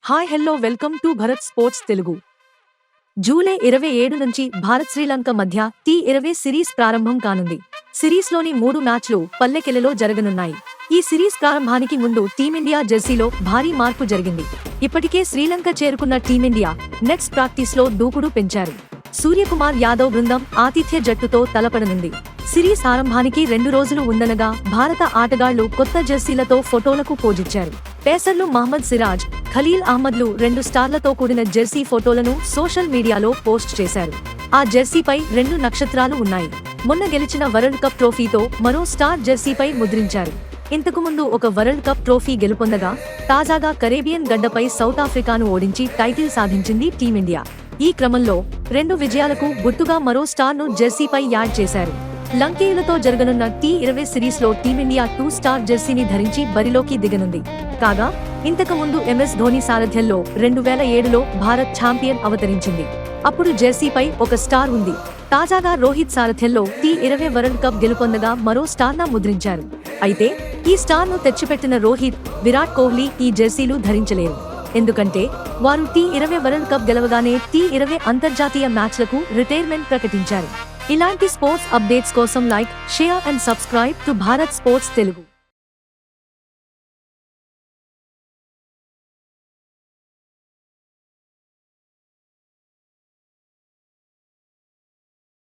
Hi hello welcome to Bharat sports Telugu. July 27 నుంచి భారత్ శ్రీలంక మధ్య T20 series ప్రారంభం కానుంది. సిరీస్లోని 3 మ్యాచ్లు పల్లెకెలెలో జరగనున్నాయి. ఈ సిరీస్ ప్రారంభానికి ముందు టీమిండియా జెర్సీలో భారీ మార్పు జరిగింది. ఇప్పటికే శ్రీలంక చేరుకున్న టీమిండియా నెట్స్ ప్రాక్టీస్లో దూకుడు పెంచారు. సూర్యకుమార్ యాదవ్ బృందం ఆతిథ్య జట్టుతో తలపడనుంది. సిరీస్ ఆరంభానికి 2 రోజులు ఉందనగా భారత ఆటగాళ్లు కొత్త జెర్సీలతో ఫోటోలకు పోజిచ్చారు. పేసర్లు మహ్మద్ సిరాజ్, ఖలీల్ అహ్మద్లు 2 స్టార్లతో కూడిన జెర్సీ ఫోటోలను సోషల్ మీడియాలో పోస్ట్ చేశారు. ఆ జెర్సీపై 2 నక్షత్రాలు ఉన్నాయి. మొన్న గెలిచిన వరల్డ్ కప్ ట్రోఫీతో మరో స్టార్ జెర్సీపై ముద్రించారు. ఇంతకుముందు ఒక వరల్డ్ కప్ ట్రోఫీ గెలుపొందగా తాజాగా కరేబియన్ గడ్డపై సౌత్ ఆఫ్రికాను ఓడించి టైటిల్ సాధించింది టీమిండియా. ఈ క్రమంలో 2 విజయాలకు గుర్తుగా మరో స్టార్ను జెర్సీపై యాడ్ చేశారు. లంకేయులతో జరగనున్న T20 సిరీస్లో టీమిండియా 2 స్టార్ జెర్సీని ధరించి బరిలోకి దిగనుంది. కాగా ఇంతకుముందు MS ధోని సారథ్యంలో 2007లో భారత్ ఛాంపియన్ అవతరించింది. అప్పుడు జెర్సీపై ఒక స్టార్ ఉంది. తాజాగా రోహిత్ సారథ్యంలో T20 వరల్డ్ కప్ గెలుపొందగా మరో స్టార్ను ముద్రించారు. అయితే ఈ స్టార్ను తెచ్చిపెట్టిన రోహిత్, విరాట్ కోహ్లీ ఈ జెర్సీలు ధరించలేరు. ఎందుకంటే వారు T20 వరల్డ్ కప్ గెలవగానే T20 అంతర్జాతీయ మ్యాచ్లకు రిటైర్మెంట్ ప్రకటించారు. ఇలాంటి స్పోర్ట్స్ అప్డేట్స్ కోసం like, share and subscribe to Bharat sports Telugu.